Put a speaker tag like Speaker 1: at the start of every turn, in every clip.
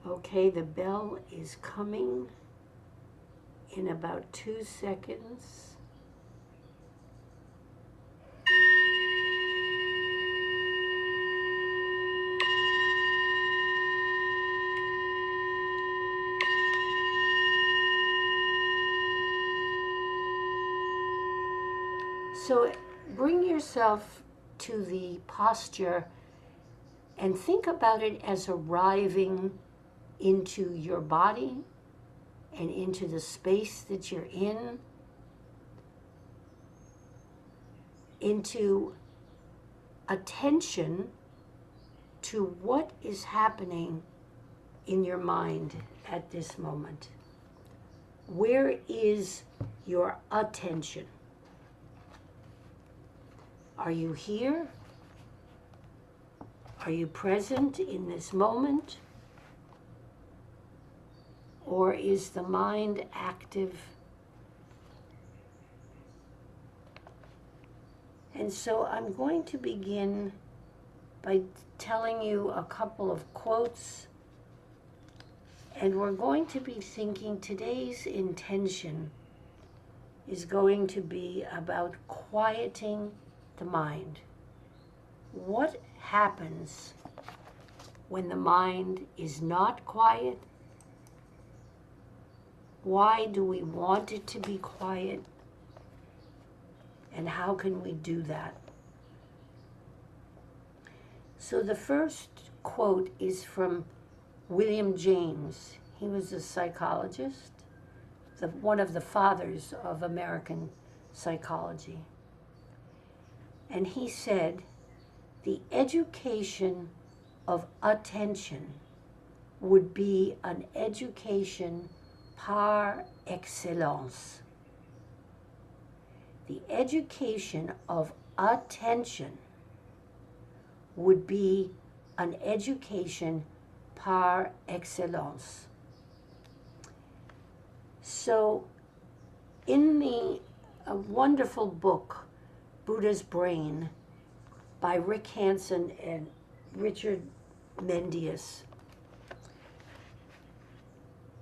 Speaker 1: Okay, the bell is coming in about 2 seconds. So bring yourself to the posture and think about it as arriving into your body and into the space that you're in, into attention to what is happening in your mind at this moment. Where is your attention? Are you here? Are you present in this moment? Or is the mind active? And so I'm going to begin by telling you a couple of quotes, and we're going to be thinking today's intention is going to be about quieting the mind. What happens when the mind is not quiet? Why do we want it to be quiet? And how can we do that? So the first quote is from William James. He was a psychologist, one of the fathers of American psychology. And he said, the education of attention would be an education par excellence. The education of attention would be an education par excellence. So in a wonderful book, Buddha's Brain, by Rick Hanson and Richard Mendius,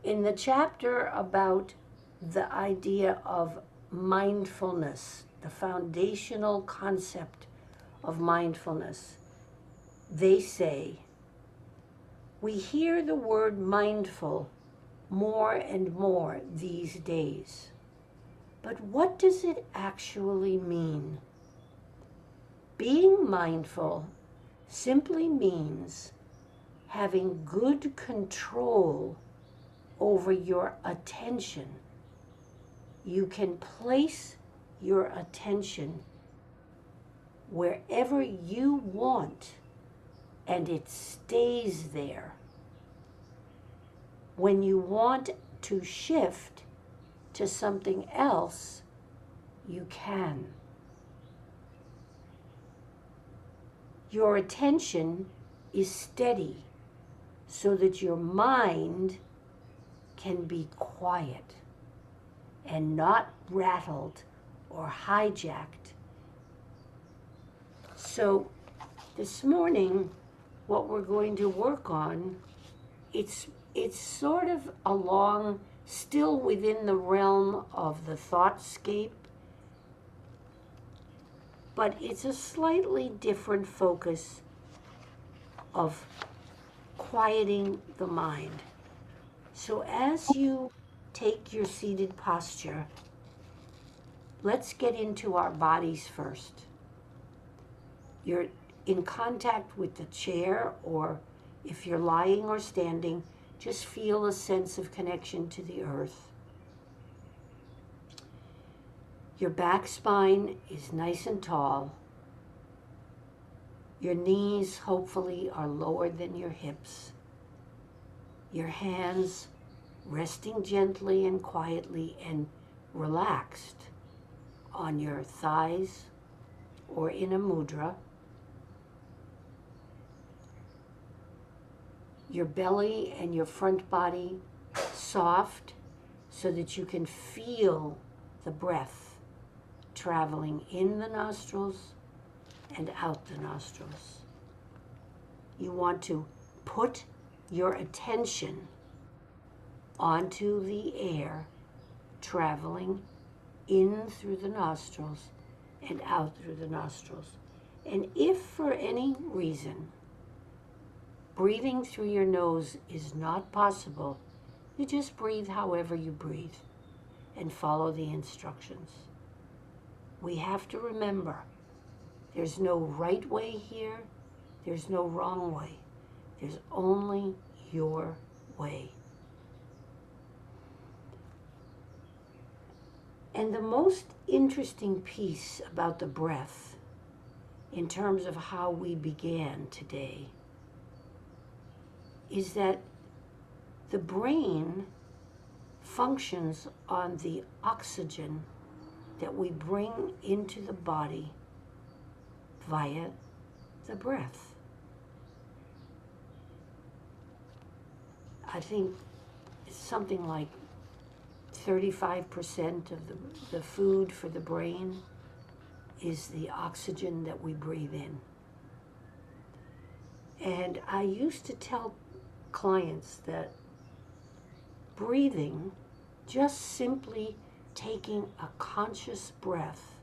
Speaker 1: in the chapter about the idea of mindfulness, the foundational concept of mindfulness, they say, we hear the word mindful more and more these days. But what does it actually mean? Being mindful simply means having good control over your attention. You can place your attention wherever you want, and it stays there. When you want to shift to something else, you can. Your attention is steady so that your mind can be quiet and not rattled or hijacked. So this morning, what we're going to work on, it's sort of along, still within the realm of the thoughtscape, but it's a slightly different focus of quieting the mind. So as you take your seated posture, let's get into our bodies first. You're in contact with the chair, or if you're lying or standing, just feel a sense of connection to the earth. Your back spine is nice and tall. Your knees, hopefully, are lower than your hips. Your hands resting gently and quietly and relaxed on your thighs or in a mudra. Your belly and your front body soft so that you can feel the breath traveling in the nostrils and out the nostrils. You want to put your attention onto the air traveling in through the nostrils and out through the nostrils. And if for any reason breathing through your nose is not possible, you just breathe however you breathe and follow the instructions. We have to remember, there's no right way here, there's no wrong way. There's only your way. And the most interesting piece about the breath, in terms of how we began today, is that the brain functions on the oxygen that we bring into the body via the breath. I think it's something like 35% of the food for the brain is the oxygen that we breathe in. And I used to tell clients that breathing, just simply taking a conscious breath,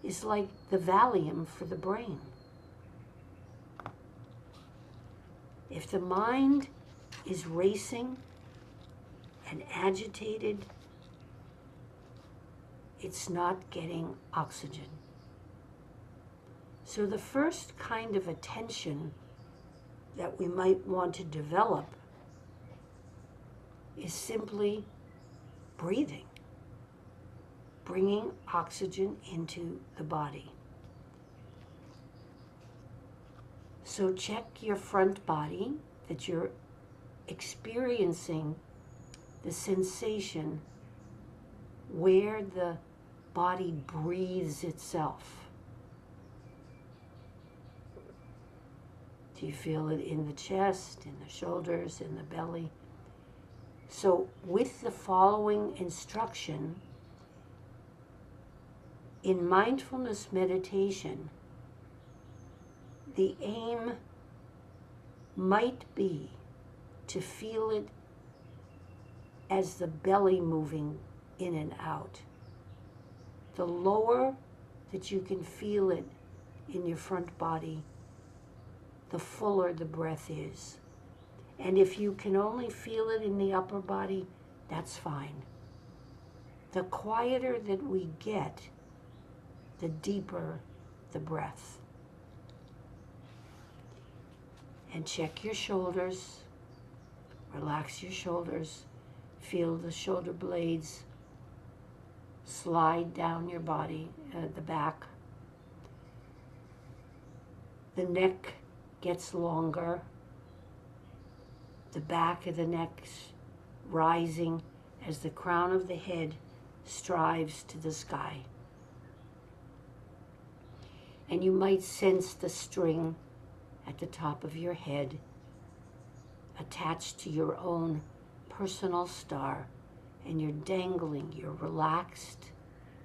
Speaker 1: is like the Valium for the brain. If the mind is racing and agitated, it's not getting oxygen. So the first kind of attention that we might want to develop is simply breathing, bringing oxygen into the body. So check your front body, that you're experiencing the sensation where the body breathes itself. Do you feel it in the chest, in the shoulders, in the belly? So with the following instruction, in mindfulness meditation, the aim might be to feel it as the belly moving in and out. The lower that you can feel it in your front body, the fuller the breath is. And if you can only feel it in the upper body, that's fine. The quieter that we get, the deeper the breath. And check your shoulders, relax your shoulders, feel the shoulder blades slide down your body, the back. The neck gets longer, the back of the neck rising as the crown of the head strives to the sky. And you might sense the string at the top of your head attached to your own personal star, and you're dangling, you're relaxed,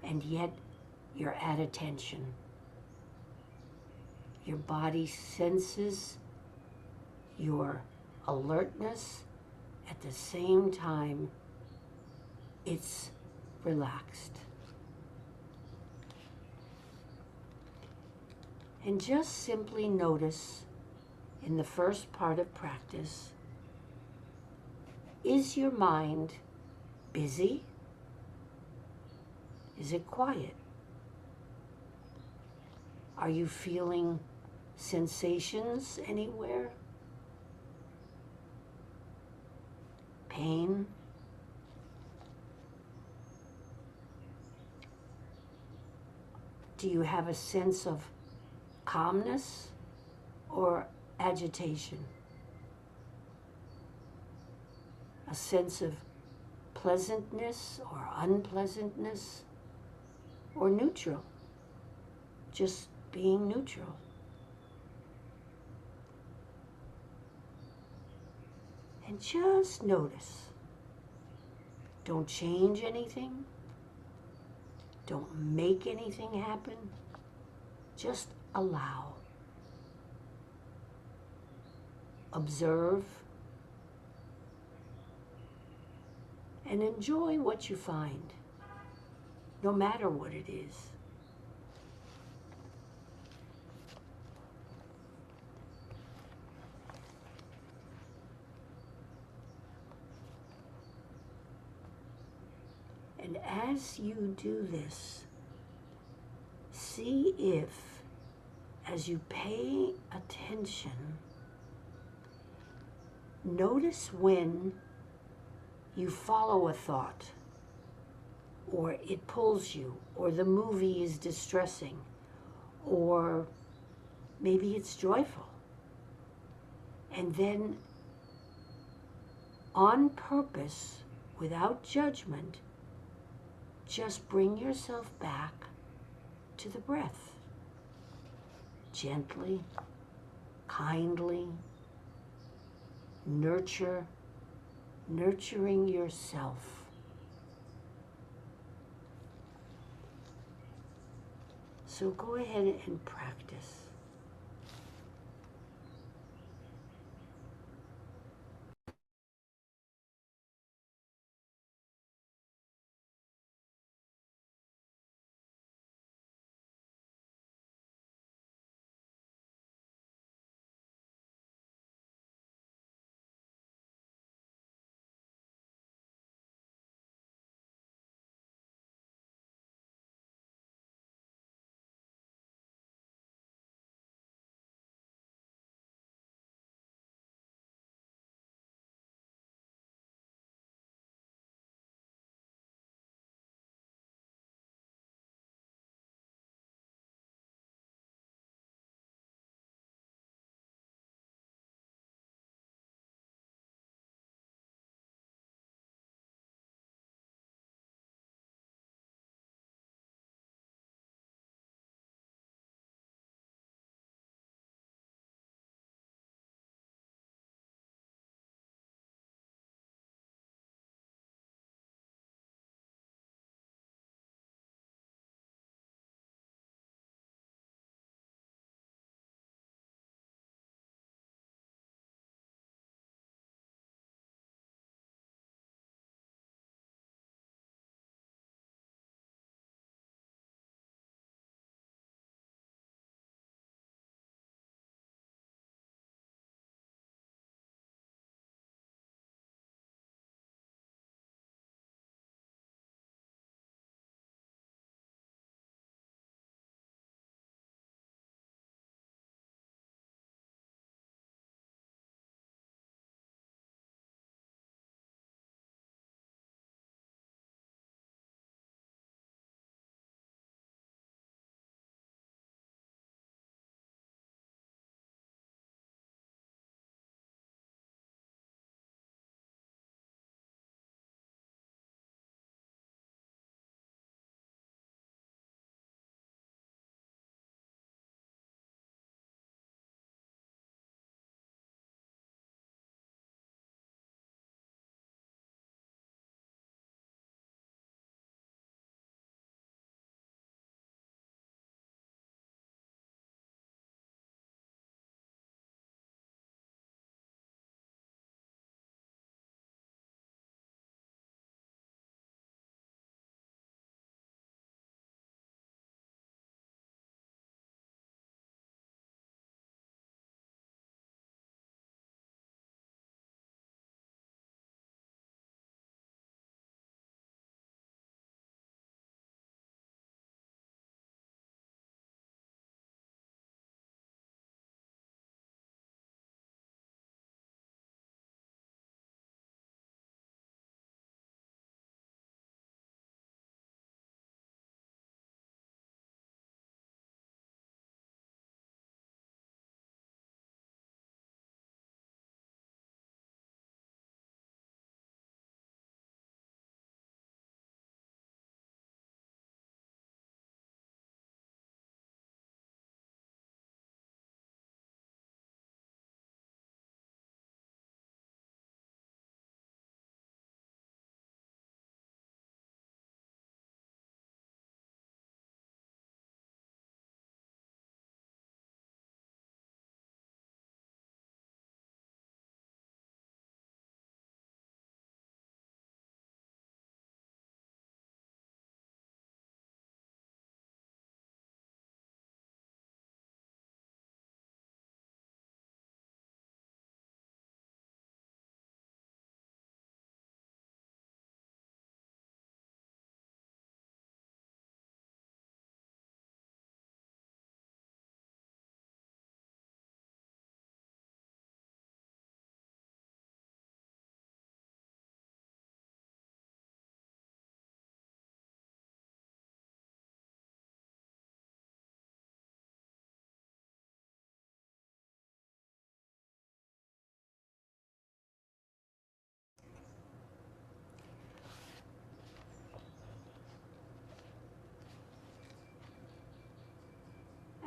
Speaker 1: and yet you're at attention. Your body senses your alertness, at the same time it's relaxed. And just simply notice in the first part of practice, is your mind busy? Is it quiet? Are you feeling sensations anywhere? Pain? Do you have a sense of calmness or agitation? A sense of pleasantness or unpleasantness, or neutral, just being neutral? And just notice. Don't change anything. Don't make anything happen. Just allow. Observe and enjoy what you find, no matter what it is. And as you do this, see if, as you pay attention, notice when you follow a thought, or it pulls you, or the movie is distressing, or maybe it's joyful. And then, on purpose, without judgment, just bring yourself back to the breath. Gently, kindly, nurturing yourself. So go ahead and practice.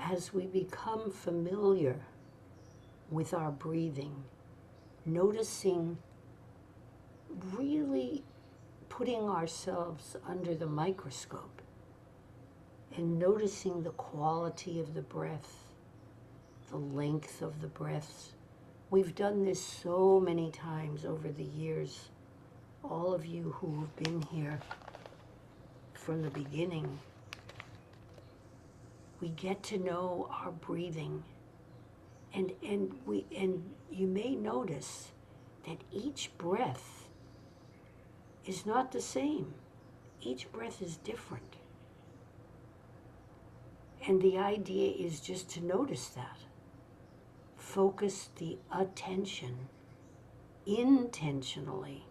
Speaker 1: as we become familiar with our breathing, noticing, really putting ourselves under the microscope and noticing the quality of the breath, the length of the breaths. We've done this so many times over the years. All of you who have been here from the beginning, we get to know our breathing. And you may notice that each breath is not the same. Each breath is different. And the idea is just to notice that. Focus the attention intentionally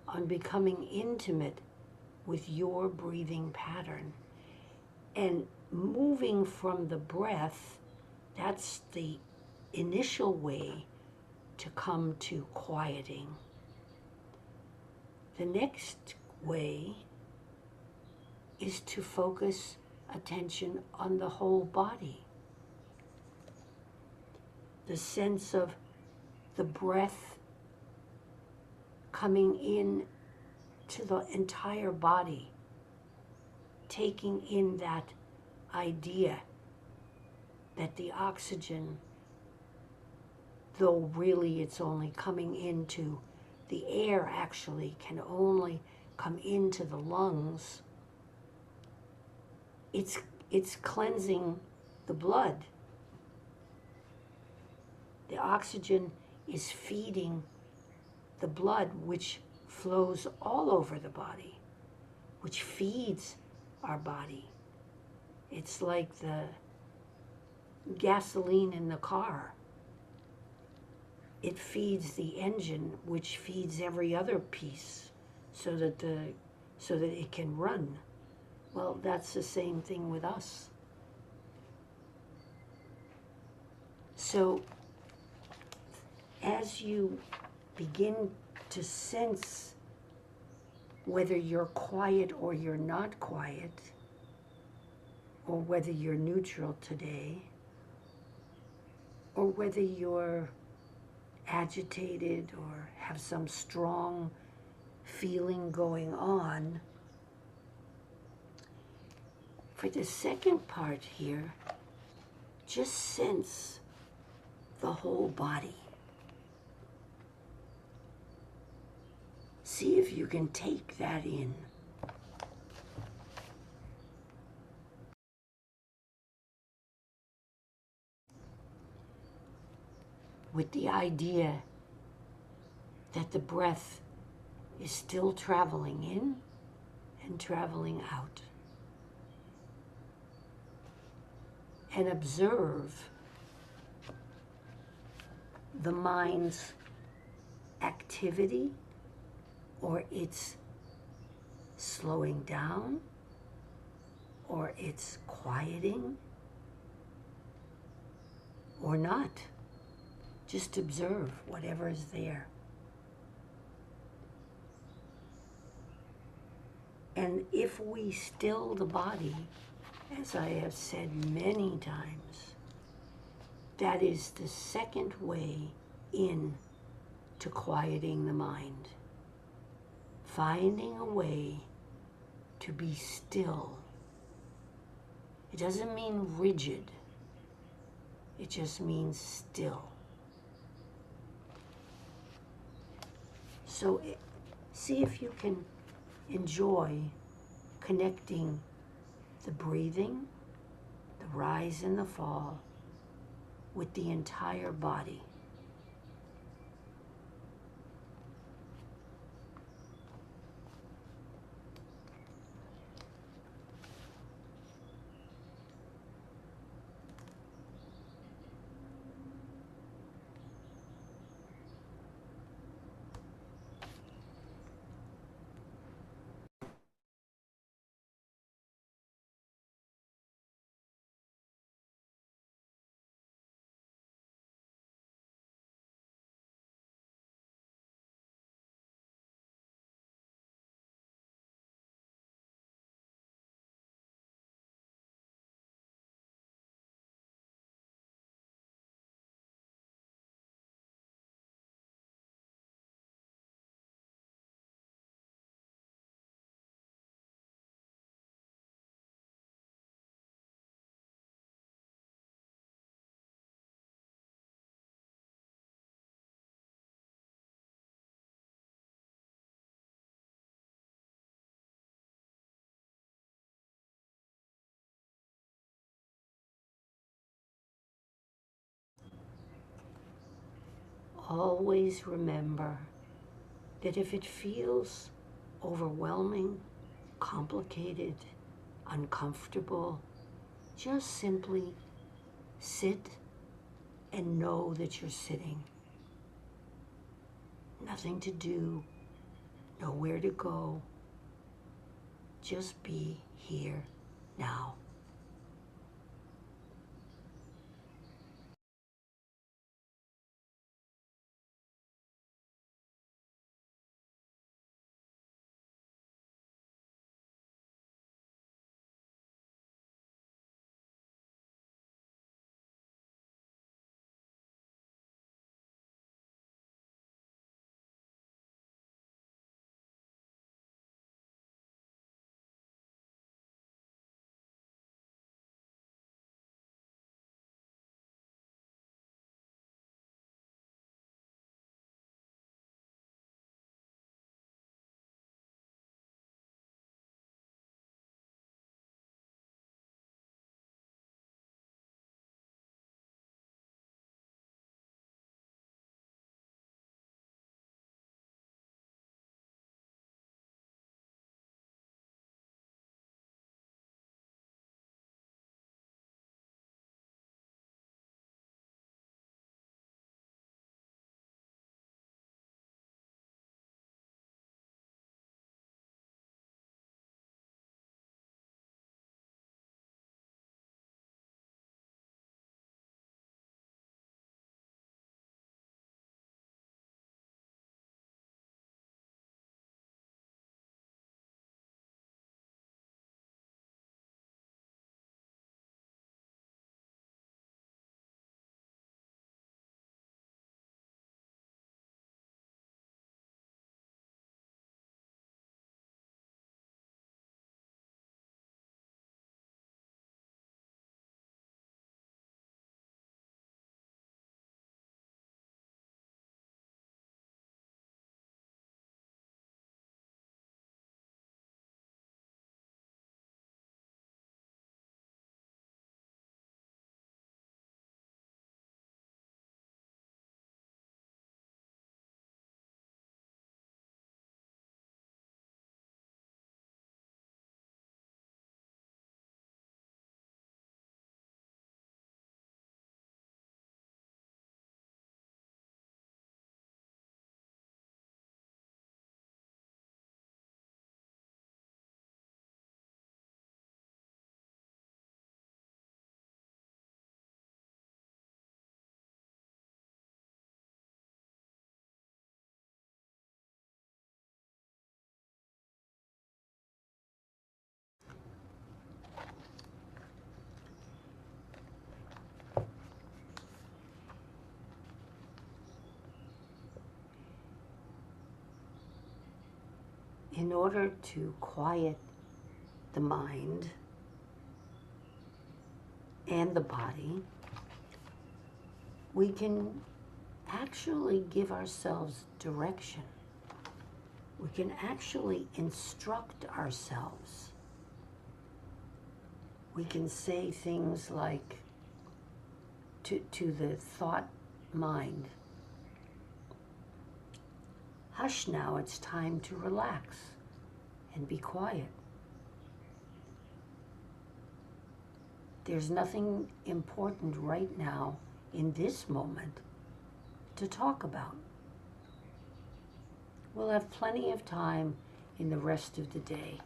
Speaker 1: on becoming intimate with your breathing pattern and moving from the breath. That's the initial way to come to quieting. The next way is to focus attention on the whole body. The sense of the breath coming in to the entire body, taking in that idea that the oxygen, though really it's only coming into the air, actually can only come into the lungs. It's cleansing the blood. The oxygen is feeding the blood, which flows all over the body, which feeds our body. It's like the gasoline in the car. It feeds the engine, which feeds every other piece so that it can run. Well, that's the same thing with us. So as you begin to sense whether you're quiet or you're not quiet, or whether you're neutral today, or whether you're agitated or have some strong feeling going on, for the second part here, just sense the whole body. See if you can take that in. With the idea that the breath is still traveling in and traveling out. And observe the mind's activity, or its slowing down, or its quieting, or not. Just observe whatever is there. And if we still the body, as I have said many times, that is the second way in to quieting the mind. Finding a way to be still. It doesn't mean rigid. It just means still. So see if you can enjoy connecting the breathing, the rise and the fall, with the entire body. always remember that if it feels overwhelming, complicated, uncomfortable, just simply sit and know that you're sitting. Nothing to do, nowhere to go. Just be here now. In order to quiet the mind and the body, we can actually give ourselves direction. We can actually instruct ourselves. We can say things like to the thought mind, hush now, it's time to relax and be quiet. There's nothing important right now in this moment to talk about. We'll have plenty of time in the rest of the day.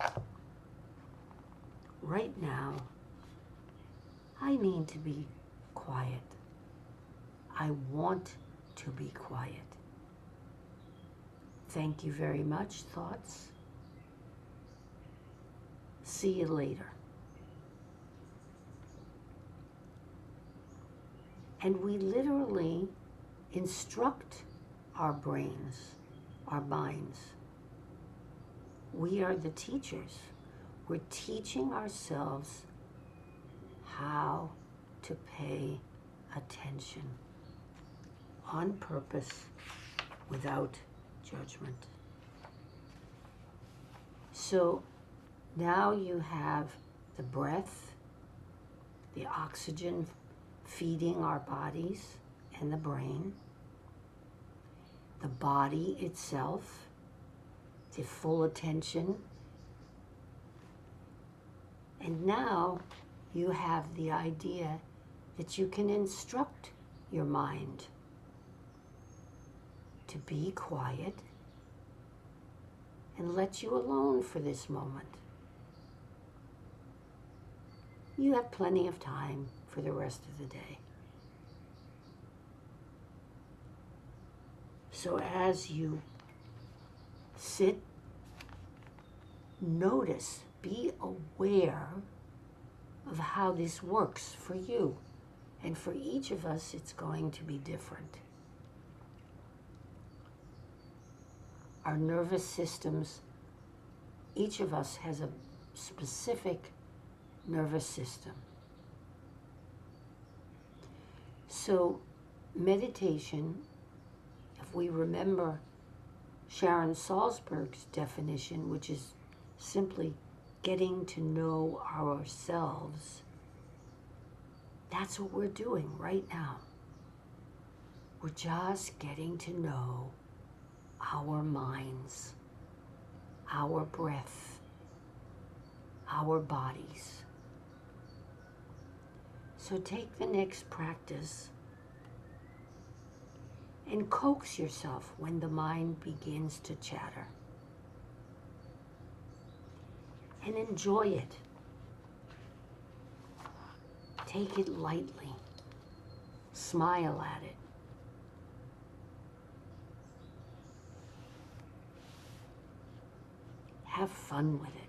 Speaker 1: Right now, I need to be quiet. I want to be quiet. Thank you very much, thoughts. See you later. And we literally instruct our brains, our minds. We are the teachers. We're teaching ourselves how to pay attention on purpose, without judgment. So now you have the breath, the oxygen feeding our bodies and the brain. the body itself to full attention. And now you have the idea that you can instruct your mind to be quiet and let you alone for this moment. You have plenty of time for the rest of the day. So as you sit, notice, be aware of how this works for you. And for each of us, it's going to be different. Our nervous systems, each of us has a specific nervous system. So meditation, if we remember Sharon Salzberg's definition, which is simply getting to know ourselves, that's what we're doing right now. We're just getting to know our minds, our breath, our bodies. So take the next practice and coax yourself when the mind begins to chatter. And enjoy it. Take it lightly. Smile at it. Have fun with it.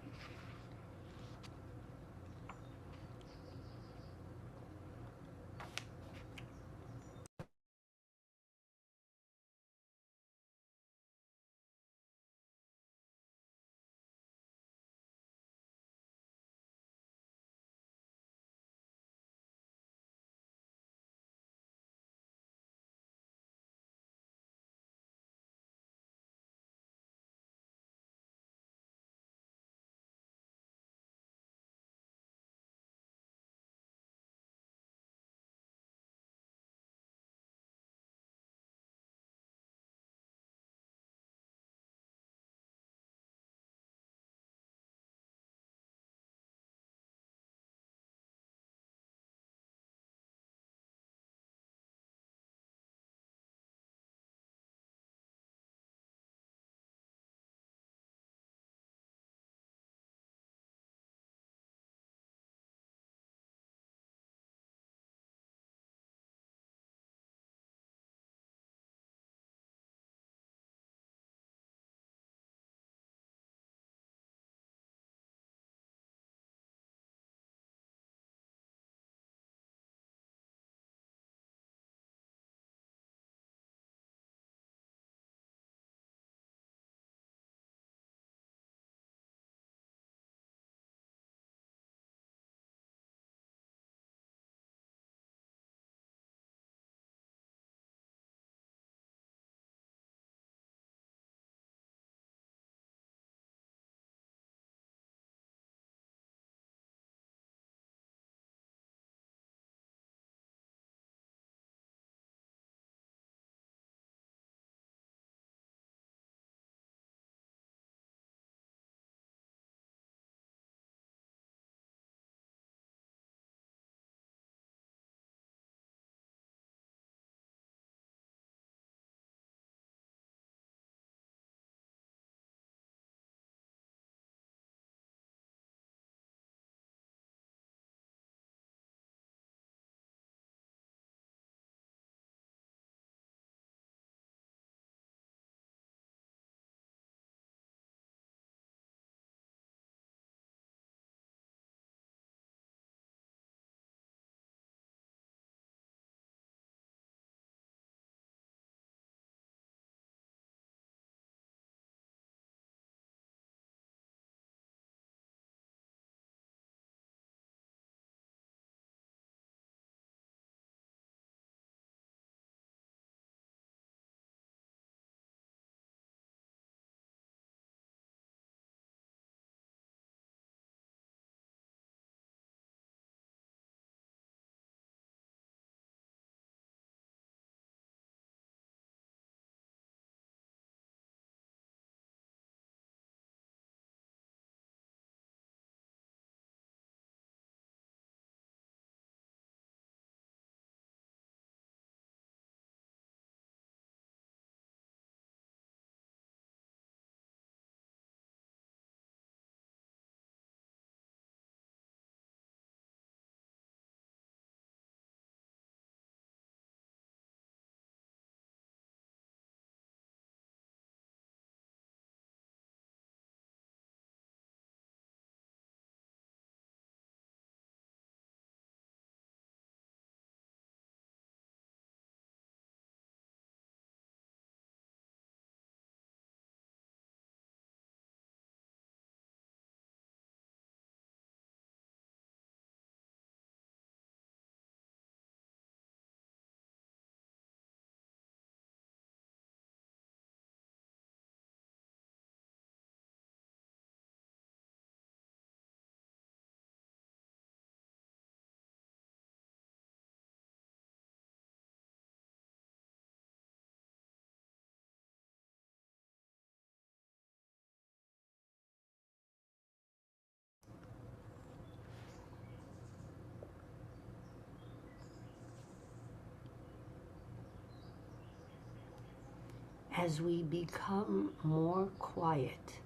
Speaker 1: as we become more quiet,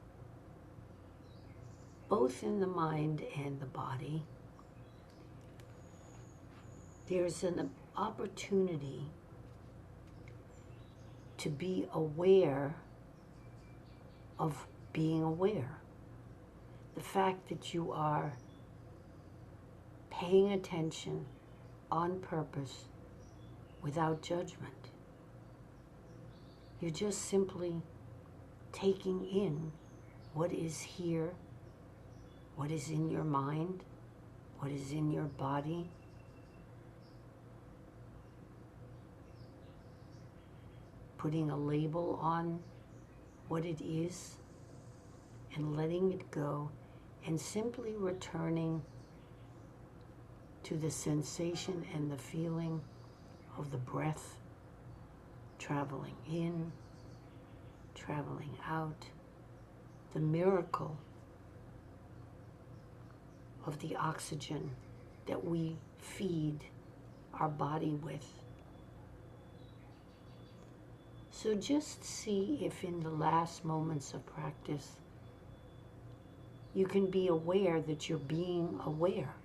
Speaker 1: both in the mind and the body, there's an opportunity to be aware of being aware. The fact that you are paying attention on purpose without judgment. You're just simply taking in what is here, what is in your mind, what is in your body. Putting a label on what it is and letting it go, and simply returning to the sensation and the feeling of the breath traveling in, traveling out, the miracle of the oxygen that we feed our body with. So just see if in the last moments of practice you can be aware that you're being aware.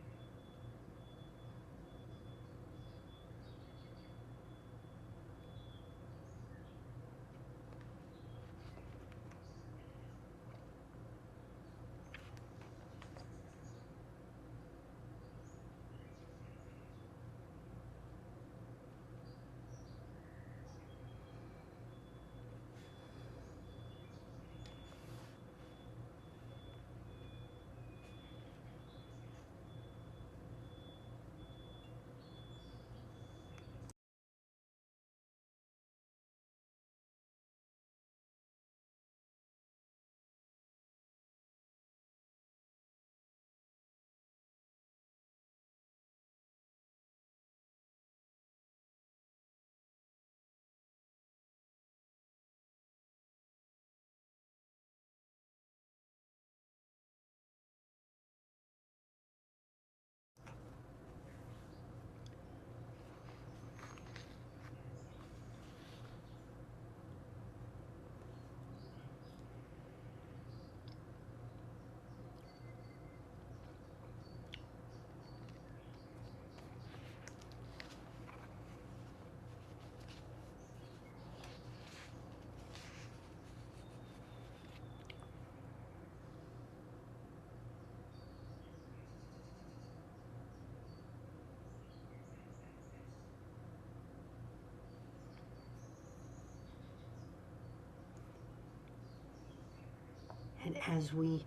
Speaker 1: And as we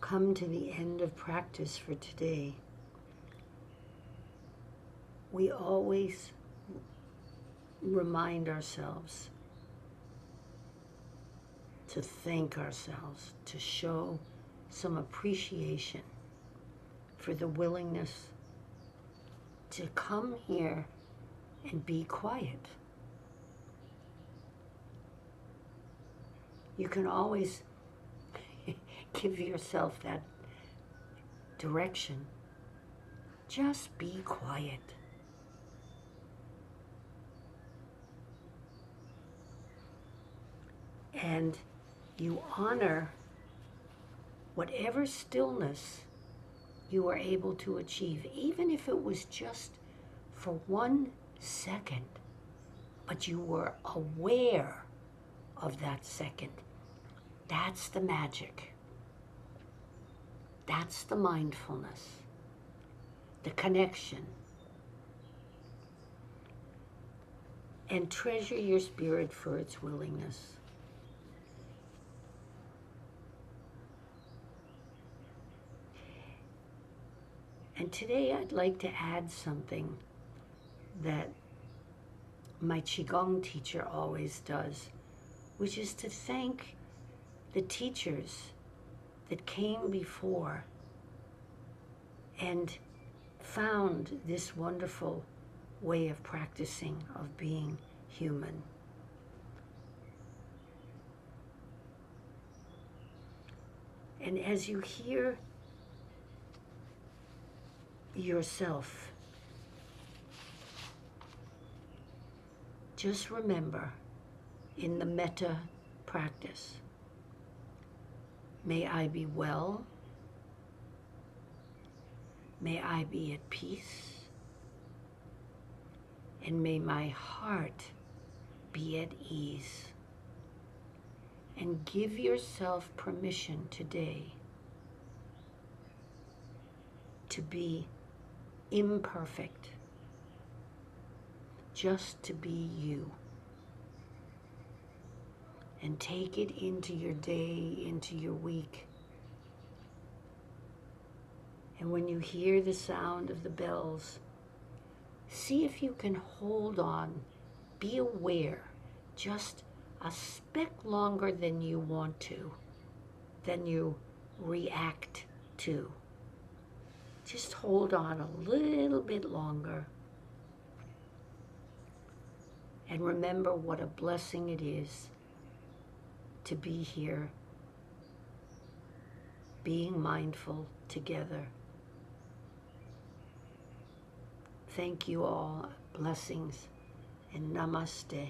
Speaker 1: come to the end of practice for today, we always remind ourselves to thank ourselves, to show some appreciation for the willingness to come here and be quiet. You can always give yourself that direction. Just be quiet. And you honor whatever stillness you were able to achieve, even if it was just for 1 second, but you were aware of that second. That's the magic. That's the mindfulness, the connection. And treasure your spirit for its willingness. And today I'd like to add something that my Qigong teacher always does, which is to thank the teachers that came before and found this wonderful way of practicing, of being human. And as you hear yourself, just remember in the metta practice. May I be well. May I be at peace. And may my heart be at ease. And give yourself permission today to be imperfect, just to be you. And take it into your day, into your week. And when you hear the sound of the bells, see if you can hold on, be aware, just a speck longer than you want to, than you react to. Just hold on a little bit longer. And remember what a blessing it is to be here, being mindful together. Thank you all. Blessings and namaste.